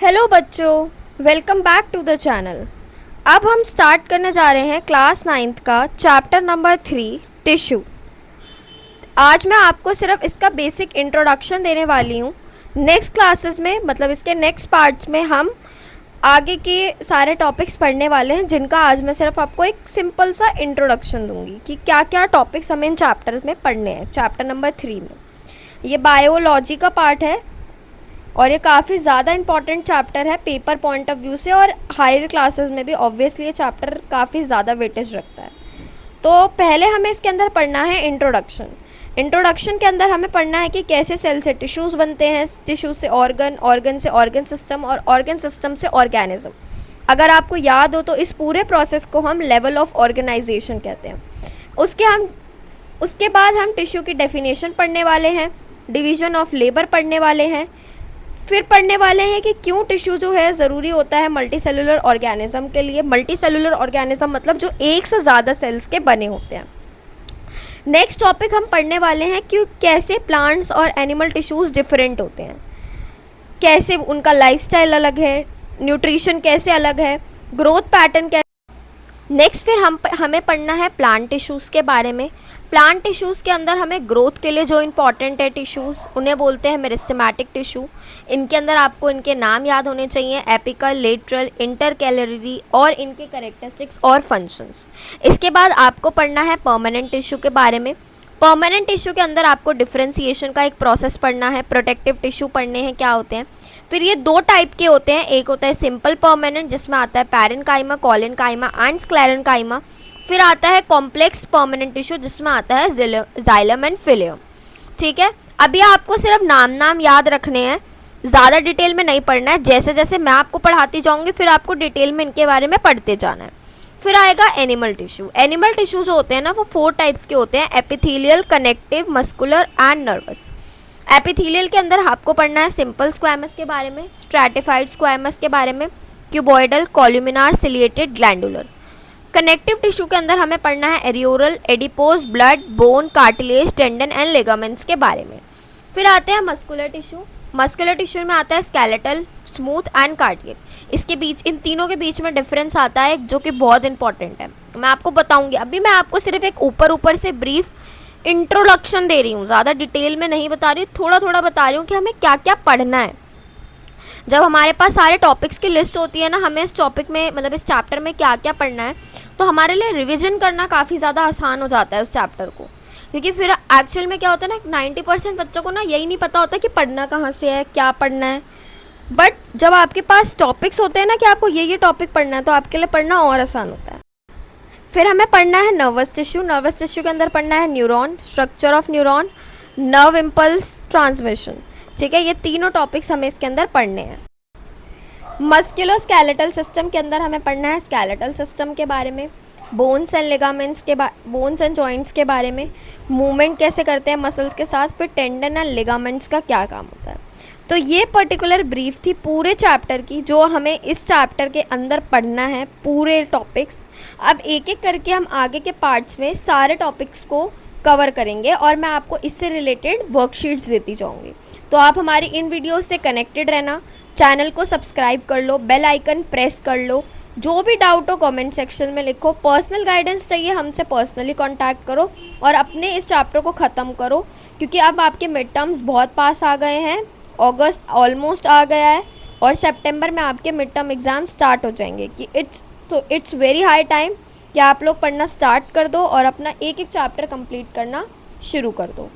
Hello बच्चों, welcome back to the channel. अब हम स्टार्ट करने जा रहे हैं क्लास 9th का चैप्टर नंबर 3 टिश्यू। आज मैं आपको सिर्फ इसका बेसिक इंट्रोडक्शन देने वाली हूँ। नेक्स्ट क्लासेस में मतलब इसके नेक्स्ट पार्ट्स में हम आगे के सारे टॉपिक्स पढ़ने वाले हैं, जिनका आज मैं सिर्फ आपको एक सिंपल सा इंट्रोडक्शन दूंगी कि क्या क्या टॉपिक्स हमें इन चैप्टर में पढ़ने हैं। चैप्टर नंबर 3 में ये बायोलॉजी का पार्ट है और ये काफ़ी ज़्यादा इंपॉर्टेंट चैप्टर है पेपर पॉइंट ऑफ व्यू से, और हायर क्लासेस में भी ऑब्वियसली ये चैप्टर काफ़ी ज़्यादा वेटेज रखता है। तो पहले हमें इसके अंदर पढ़ना है इंट्रोडक्शन। इंट्रोडक्शन के अंदर हमें पढ़ना है कि कैसे सेल से टिश्यूज़ बनते हैं, टिश्यू से ऑर्गन, ऑर्गन से ऑर्गन सिस्टम और ऑर्गन सिस्टम से ऑर्गेनिज्म। अगर आपको याद हो तो इस पूरे प्रोसेस को हम लेवल ऑफ ऑर्गेनाइजेशन कहते हैं। उसके बाद हम टिश्यू की डेफिनेशन पढ़ने वाले हैं, डिवीज़न ऑफ लेबर पढ़ने वाले हैं, फिर पढ़ने वाले हैं कि क्यों टिश्यू जो है ज़रूरी होता है मल्टी सेलुलर ऑर्गेनिज्म के लिए। मल्टी सेलुलर ऑर्गेनिज्म मतलब जो एक से ज़्यादा सेल्स के बने होते हैं। नेक्स्ट टॉपिक हम पढ़ने वाले हैं कि कैसे प्लांट्स और एनिमल टिश्यूज़ डिफरेंट होते हैं, कैसे उनका लाइफस्टाइल अलग है, न्यूट्रिशन कैसे अलग है, ग्रोथ पैटर्न कैसे। नेक्स्ट फिर हमें पढ़ना है प्लांट टिश्यूज़ के बारे में। प्लांट टिश्यूज़ के अंदर हमें ग्रोथ के लिए जो इंपॉर्टेंट है टिश्यूज़, उन्हें बोलते हैं मेरिस्टेमेटिक टिश्यू। इनके अंदर आपको इनके नाम याद होने चाहिए, एपिकल, लेटरल, इंटरकैलरी, और इनके कैरेक्टरिस्टिक्स और फंक्शंस। इसके बाद आपको पढ़ना है परमानेंट टिश्यू के बारे में। परमानेंट टिश्यू के अंदर आपको डिफ्रेंसिएशन का एक प्रोसेस पढ़ना है, प्रोटेक्टिव टिश्यू पढ़ने हैं क्या होते हैं। फिर ये दो टाइप के होते हैं, एक होता है सिंपल परमानेंट जिसमें आता है पैरेन्काइमा, कोलेनकाइमा एंड स्क्लेरेन्काइमा। फिर आता है कॉम्प्लेक्स परमानेंट टिश्यू जिसमें आता है जाइलम एंड फिलियम। ठीक है, अभी आपको सिर्फ नाम याद रखने हैं, ज़्यादा डिटेल में नहीं पढ़ना है। जैसे जैसे मैं आपको पढ़ाती जाऊँगी फिर आपको डिटेल में इनके बारे में पढ़ते जाना है। फिर आएगा एनिमल टिश्यू। एनिमल टिश्यू जो होते हैं ना वो 4 टाइप्स के होते हैं, epithelial, connective, muscular and nervous. Epithelial के अंदर आपको पढ़ना है सिंपल स्क्वैमस के बारे में, स्ट्रैटिफाइड स्क्वैमस के बारे में, cuboidal, columnar, ciliated, glandular. Connective tissue के अंदर हमें पढ़ना है areolar, adipose, blood, bone, cartilage, tendon and ligaments के बारे में। फिर आते हैं मस्कुलर टिश्यू। मस्कुलर टिश्यू में आता है स्केलेटल, स्मूथ एंड कार्डियक। इसके बीच, इन तीनों के बीच में डिफरेंस आता है जो कि बहुत इंपॉर्टेंट है, मैं आपको बताऊंगी। अभी मैं आपको सिर्फ एक ऊपर से ब्रीफ इंट्रोडक्शन दे रही हूँ, ज़्यादा डिटेल में नहीं बता रही हूँ, थोड़ा थोड़ा बता रही हूँ कि हमें क्या क्या पढ़ना है। जब हमारे पास सारे टॉपिक्स की लिस्ट होती है ना, हमें इस टॉपिक में मतलब इस चैप्टर में क्या क्या पढ़ना है, तो हमारे लिए रिविज़न करना काफ़ी ज़्यादा आसान हो जाता है उस चैप्टर को। क्योंकि फिर एक्चुअल में क्या होता है ना, 90% बच्चों को ना यही नहीं पता होता कि पढ़ना कहाँ से है, क्या पढ़ना है। बट जब आपके पास टॉपिक्स होते हैं ना कि आपको ये टॉपिक पढ़ना है, तो आपके लिए पढ़ना और आसान होता है। फिर हमें पढ़ना है नर्वस टिश्यू। नर्वस टिश्यू के अंदर पढ़ना है neuron, structure of neuron, nerve impulse transmission. ठीक है, ये तीनों टॉपिक्स हमें इसके अंदर पढ़ने हैं। मस्कुलो स्केलेटल सिस्टम के अंदर हमें पढ़ना है स्केलेटल सिस्टम के बारे में, बोन्स एंड लिगामेंट्स के बोन्स एंड जॉइंट्स के बारे में, मूवमेंट कैसे करते हैं मसल्स के साथ, फिर टेंडन एंड लिगामेंट्स का क्या काम होता है। तो ये पर्टिकुलर ब्रीफ थी पूरे चैप्टर की, जो हमें इस चैप्टर के अंदर पढ़ना है पूरे टॉपिक्स। अब एक एक करके हम आगे के पार्ट्स में सारे टॉपिक्स को कवर करेंगे और मैं आपको इससे रिलेटेड वर्कशीट्स देती जाऊंगी। तो आप हमारी इन वीडियोस से कनेक्टेड रहना, चैनल को सब्सक्राइब कर लो, बेल आइकन प्रेस कर लो। जो भी डाउट हो कमेंट सेक्शन में लिखो, पर्सनल गाइडेंस चाहिए हमसे पर्सनली कांटेक्ट करो और अपने इस चैप्टर को ख़त्म करो, क्योंकि अब आपके मिड टर्म्स बहुत पास आ गए हैं, अगस्त ऑलमोस्ट आ गया है और सितंबर में आपके मिड टर्म एग्ज़ाम स्टार्ट हो जाएंगे। कि इट्स वेरी हाई टाइम कि आप लोग पढ़ना स्टार्ट कर दो और अपना एक एक चैप्टर कंप्लीट करना शुरू कर दो।